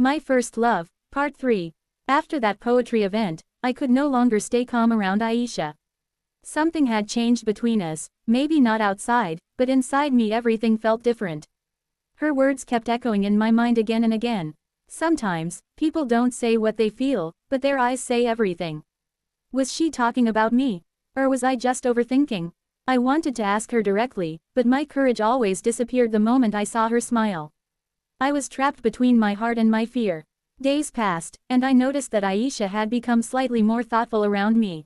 My First Love, Part 3. After that poetry event, I could no longer stay calm around Aisha. Something had changed between us, maybe not outside, but inside me everything felt different. Her words kept echoing in my mind again and again. Sometimes, people don't say what they feel, but their eyes say everything. Was she talking about me? Or was I just overthinking? I wanted to ask her directly, but my courage always disappeared the moment I saw her smile. I was trapped between my heart and my fear. Days passed, and I noticed that Aisha had become slightly more thoughtful around me.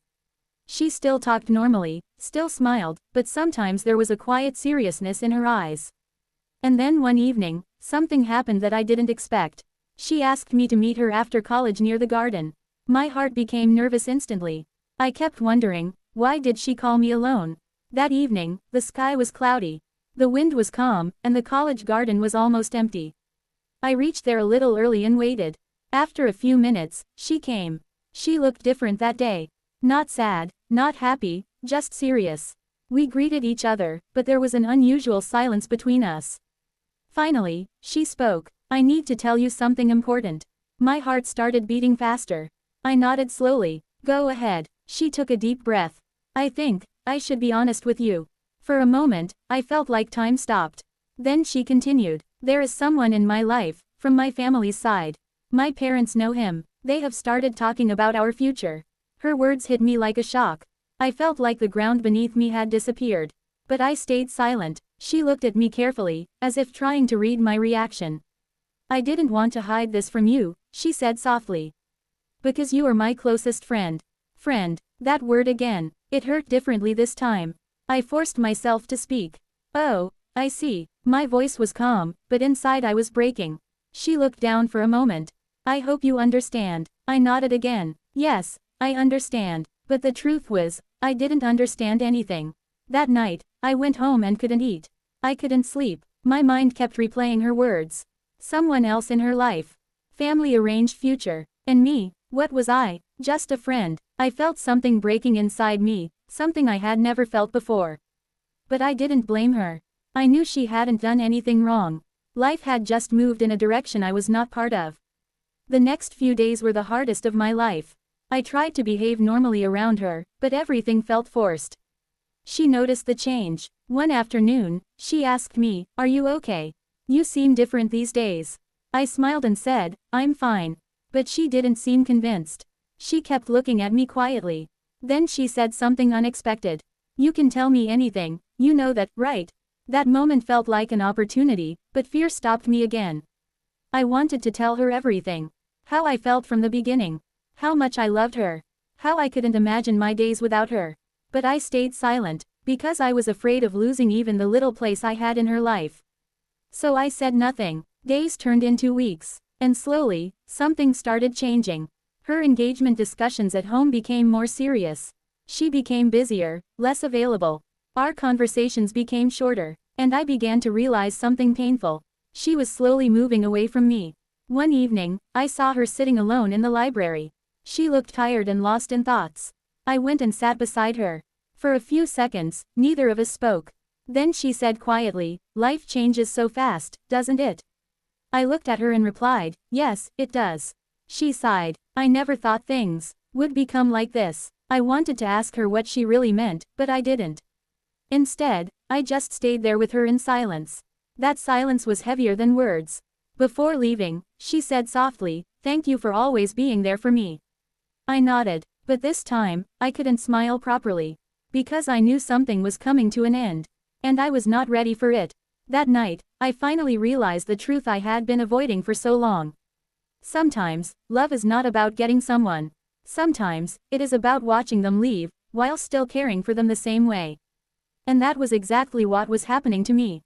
She still talked normally, still smiled, but sometimes there was a quiet seriousness in her eyes. And then one evening, something happened that I didn't expect. She asked me to meet her after college near the garden. My heart became nervous instantly. I kept wondering, why did she call me alone? That evening, the sky was cloudy. The wind was calm, and the college garden was almost empty. I reached there a little early and waited. After a few minutes, she came. She looked different that day. Not sad, not happy, just serious. We greeted each other, but there was an unusual silence between us. Finally, she spoke. I need to tell you something important. My heart started beating faster. I nodded slowly. Go ahead. She took a deep breath. I think I should be honest with you. For a moment, I felt like time stopped. Then she continued. There is someone in my life, from my family's side. My parents know him. They have started talking about our future. Her words hit me like a shock. I felt like the ground beneath me had disappeared. But I stayed silent. She looked at me carefully, as if trying to read my reaction. I didn't want to hide this from you, she said softly. Because you are my closest friend. Friend, that word again. It hurt differently this time. I forced myself to speak. Oh, I see. My voice was calm, but inside I was breaking. She looked down for a moment. I hope you understand. I nodded again. Yes, I understand. But the truth was, I didn't understand anything. That night, I went home and couldn't eat. I couldn't sleep. My mind kept replaying her words. Someone else in her life. Family arranged future. And me, what was I? Just a friend. I felt something breaking inside me, something I had never felt before. But I didn't blame her. I knew she hadn't done anything wrong. Life had just moved in a direction I was not part of. The next few days were the hardest of my life. I tried to behave normally around her, but everything felt forced. She noticed the change. One afternoon, she asked me, "Are you okay? You seem different these days." I smiled and said, "I'm fine." But she didn't seem convinced. She kept looking at me quietly. Then she said something unexpected. "You can tell me anything, you know that, right?" That moment felt like an opportunity, but fear stopped me again. I wanted to tell her everything. How I felt from the beginning. How much I loved her. How I couldn't imagine my days without her. But I stayed silent, because I was afraid of losing even the little place I had in her life. So I said nothing. Days turned into weeks. And slowly, something started changing. Her engagement discussions at home became more serious. She became busier, less available. Our conversations became shorter, and I began to realize something painful. She was slowly moving away from me. One evening, I saw her sitting alone in the library. She looked tired and lost in thoughts. I went and sat beside her. For a few seconds, neither of us spoke. Then she said quietly, "Life changes so fast, doesn't it?" I looked at her and replied, "Yes, it does." She sighed. I never thought things would become like this. I wanted to ask her what she really meant, but I didn't. Instead, I just stayed there with her in silence. That silence was heavier than words. Before leaving, she said softly, "Thank you for always being there for me." I nodded, but this time, I couldn't smile properly. Because I knew something was coming to an end. And I was not ready for it. That night, I finally realized the truth I had been avoiding for so long. Sometimes, love is not about getting someone. Sometimes, it is about watching them leave, while still caring for them the same way. And that was exactly what was happening to me.